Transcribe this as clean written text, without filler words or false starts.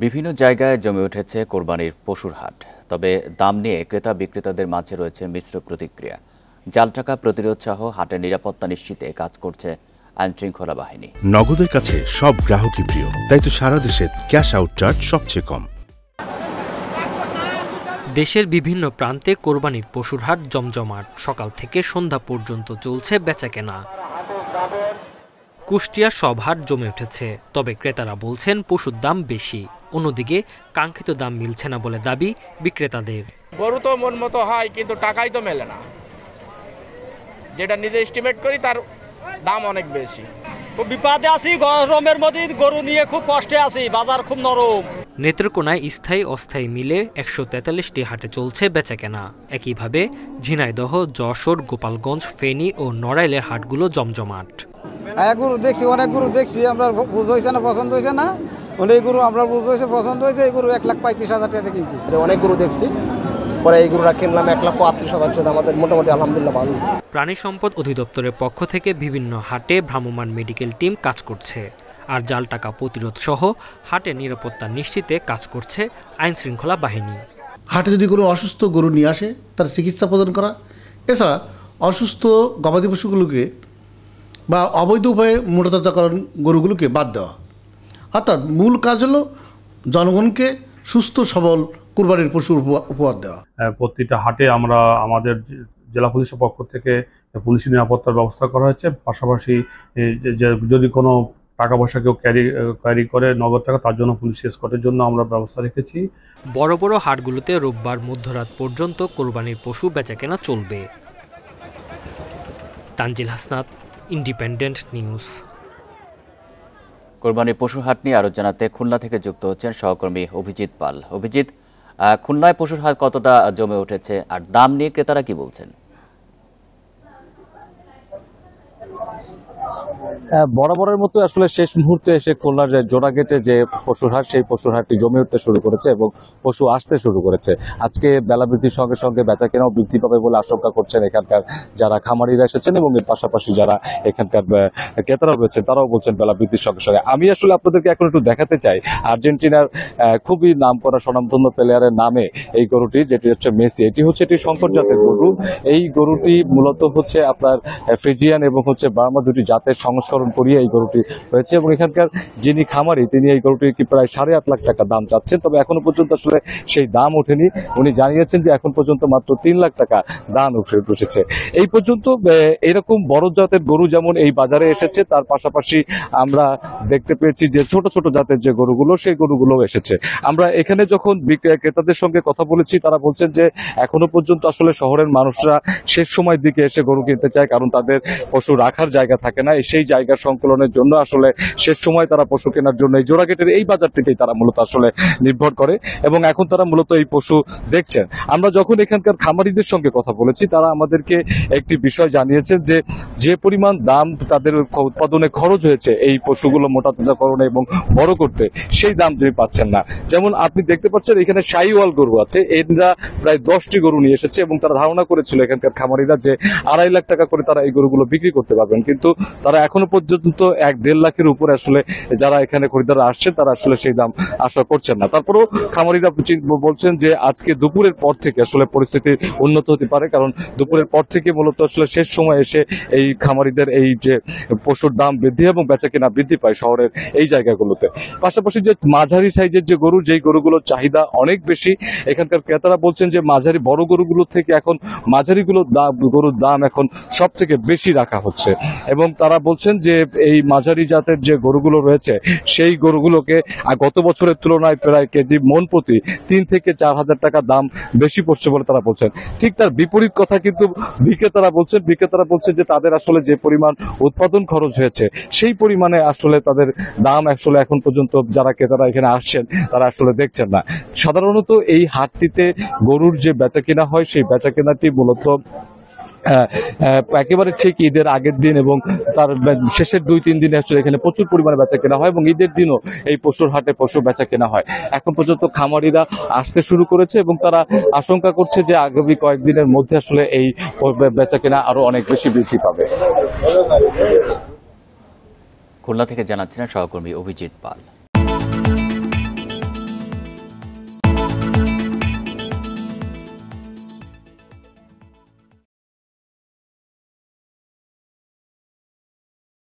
বিভিন্ন জায়গায় জমে উঠেছে কোরবানির পশুর হাট। তবে দাম নিয়ে ক্রেতা বিক্রেতাদের মাঝে রয়েছে মিশ্র প্রতিক্রিয়া। জাল টাকা প্রতিরোধ সহ হাটের নিরাপত্তা নিশ্চিতে কাজ করছে আইনশৃঙ্খলা বাহিনী। নগদের কাছে সব গ্রাহকই প্রিয়, তাই তো সারা দেশে ক্যাশ আউট চার্জ সবচেয়ে কম। দেশের বিভিন্ন প্রান্তে কোরবানির পশুর হাট জমজমাট। সকাল থেকে সন্ধ্যা পর্যন্ত চলছে বেচাকেনা। কুষ্টিয়ার সব হাট জমে উঠেছে, তবে ক্রেতারা বলছেন পশুর দাম বেশি। অন্যদিকে কাঙ্ক্ষিত দাম মিলছে না বলে দাবি বিক্রেতাদের। গরু তো মন মতো হয়, কিন্তু টাকাই তো মেলে না। যেটা নিজে এস্টিমেট করি তার দাম অনেক বেশি। খুব বিপদে আছি, গরমের মধ্যে গরু নিয়ে খুব কষ্টে আছি, বাজার খুব নরম। নেত্রকোনায় স্থায়ী অস্থায়ী মিলে ১৪৩টি হাটে চলছে বেচাকেনা। একইভাবে ঝিনাইদহ, যশোর, গোপালগঞ্জ, ফেনী ও নড়াইলের হাটগুলো জমজমাট। গরু দেখছি, অনেক গরু দেখছি, আমরা বুঝ হয়েছে না, পছন্দ হয়েছে না। অনেক গরু আমরা বুঝ হয়েছে, পছন্দ হয়েছে। এই গরু ১,৩৫,০০০ টাকা কিনছি। অনেক গরু দেখছি, পরে এই গরুটা কিনলাম ১,৩৮,০০০ টাকা। আমাদের মোটামুটি আলহামদুলিল্লাহ ভালো। প্রাণী সম্পদ অধিদপ্তরের পক্ষ থেকে বিভিন্ন হাটে ভ্রাম্যমাণ মেডিকেল টিম কাজ করছে। আর জাল টাকা প্রতিরোধ সহ হাটের নিরাপত্তা নিশ্চিতে কাজ করছে আইনশৃঙ্খলা বাহিনী। হাটে যদি কোনো অসুস্থ গরু নিয়ে আসে, তার চিকিৎসা প্রদান করা, এছাড়া অসুস্থ গবাদি পশুগুলোকে বা অবৈধ উপায়ে মোটাতাজাকরণ গরুগুলোকে বাদ দেওয়া। অর্থাৎ মূল কাজ হলো জনগণকে সুস্থ সবল কুরবানির পশু উপহার দেওয়া। প্রতিটা হাটে আমরা আমাদের জেলা পুলিশের পক্ষ থেকে পুলিশি নিরাপত্তার ব্যবস্থা করা হয়েছে। পাশাপাশি যদি কোনো টাকা পয়সা কেউ ক্যারি করে নগদ টাকা, তার জন্য পুলিশ এসকর্টের জন্য আমরা ব্যবস্থা রেখেছি। বড় বড় হাটগুলোতে রোববার মধ্যরাত পর্যন্ত কোরবানির পশু বেচাকেনা চলবে। Tanzil Hasnat, independent news. কোরবানির পশুর হাট নিয়ে আরো জানাতে খুলনা থেকে যুক্ত হচ্ছেন সহকর্মী অভিজিৎ পাল। অভিজিৎ, খুলনায় পশুর হাট কতটা জমে উঠেছে আর দাম নিয়ে ক্রেতারা কি বলছেন? বরাবরের মতো আসলে শেষ মুহূর্তে এসে খুলনার জোড়াগেটে যে পশুর হাট, সেই পশুর হাটটি জমে উঠতে শুরু করেছে এবং পশু আসতে শুরু করেছে। আজকে বেলা বৃদ্ধির সঙ্গে সঙ্গে বেচাকেনাও বৃদ্ধি পাবে বলে আশঙ্কা করছেন এখানকার যারা খামারিরা এসেছেন এবং এর পাশাপাশি যারা এখানকার ক্রেতারা রয়েছেন, তারাও বলছেন বেলা বৃদ্ধির সঙ্গে সঙ্গে। আমি আসলে আপনাদেরকে এখন একটু দেখাতে চাই আর্জেন্টিনার খুবই নাম করা স্বনামধন্য প্লেয়ারের নামে এই গরুটি, যেটি হচ্ছে মেসি। এটি শঙ্কর জাতের গরু। এই গরুটি মূলত হচ্ছে আপনার ফ্রিজিয়ান এবং বার্মা দুটি জাতের সংস্করণ করিয়ে এই গরুটি হয়েছে এবং এখানকার যিনি খামারি, তিনি এই গরুটির কি প্রায় 8.5 লাখ টাকা দাম চাচ্ছেন। তবে এখনো পর্যন্ত আসলে সেই দাম ওঠেনি। উনি জানিয়েছেন যে এখন পর্যন্ত মাত্র 3 লাখ টাকা দাম উঠেছে। এই পর্যন্ত এরকম বড় জাতের গরু যেমন এই বাজারে এসেছে, তার পাশাপাশি আমরা দেখতে পেয়েছি যে ছোট ছোট জাতের যে গরুগুলো, সেই গরুগুলো এসেছে। আমরা এখানে যখন ক্রেতাদের সঙ্গে কথা বলেছি, তারা বলছেন যে এখনো পর্যন্ত আসলে শহরের মানুষরা শেষ সময়ের দিকে এসে গরু কিনতে চায়, কারণ তাদের পশু রাখার জায়গা থাকে না। সেই জায়গা সংকলনের জন্য আসলে শেষ সময় তারা পশু কেনার জন্য এই জোড়াগেটের এই বাজারটিতেই তারা মূলত আসলে নির্ভর করে এবং এখন তারা মূলত এই পশু দেখছেন। আমরা যখন এখানকার খামারিদের সঙ্গে কথা বলেছি, তারা আমাদেরকে একটি বিষয় জানিয়েছেন যে যে পরিমাণ দাম তাদের উৎপাদনে খরচ হয়েছে এই পশুগুলো মোটাতাজাকরণে এবং বড় করতে, সেই দাম তিনি পাচ্ছেন না। যেমন আপনি দেখতে পাচ্ছেন এখানে শাহিওয়াল গরু আছে, এরা প্রায় 10টি গরু নিয়ে এসেছে এবং তারা ধারণা করেছিল এখানকার খামারিরা যে 2.5 লাখ টাকা করে তারা এই গরুগুলো বিক্রি করতে পারবেন, কিন্তু তারা এখনো পর্যন্ত 1-1.5 লাখের উপরে আসলে যারা এখানে খরিদ্দাররা আসছেন, তারা আসলে সেই দাম আশা করছেন না। তারপরেও খামারিরা বলছেন যে আজকে দুপুরের পর থেকে আসলে পরিস্থিতি উন্নত হতে পারে, কারণ দুপুরের পর থেকে মূলত আসলে শেষ সময় এসে এই খামারিদের এই যে পশুর দাম বৃদ্ধি এবং বেচাকেনা বৃদ্ধি পায় শহরের এই জায়গাগুলোতে। পাশাপাশি যে মাঝারি সাইজের যে গরু, যেই গরুগুলোর চাহিদা অনেক বেশি, এখানকার ক্রেতারা বলছেন যে মাঝারি বড় গরুগুলো থেকে এখন গরুর দাম এখন সব থেকে বেশি রাখা হচ্ছে এবং তারা বলছেন যে এই মাঝারি জাতের যে গরুগুলো রয়েছে, সেই গরুগুলোকে গত বছরের তুলনায় প্রায় কেজি মন প্রতি 3 থেকে 4 হাজার টাকা দাম বেশি পড়ছে বলে তারা বলছেন। ঠিক তার বিপরীত কথা কিন্তু বিক্রেতারা বলছেন যে তাদের আসলে যে পরিমাণ উৎপাদন খরচ হয়েছে, সেই পরিমাণে আসলে তাদের দাম আসলে এখন পর্যন্ত যারা ক্রেতারা এখানে আসছেন তারা আসলে দেখছেন না। সাধারণত এই হাটটিতে গরুর যে বেচাকেনা হয়, সেই বেচাকেনাটি মূলত একেবারে ঠিক ঈদের আগের দিন এবং তার শেষের 2-3 দিনে আসলে এখানে প্রচুর পরিমাণে বেচা কেনা হয় এবং ঈদের দিনও এই পশুর হাটে পশু বেচা কেনা হয়। এখন পর্যন্ত খামারিরা আসতে শুরু করেছে এবং তারা আশঙ্কা করছে যে আগামী কয়েকদিনের মধ্যে আসলে এই বেচা কেনা আরো অনেক বেশি বৃদ্ধি পাবে। খুলনা থেকে জানাচ্ছিলেন সহকর্মী অভিজিৎ পাল।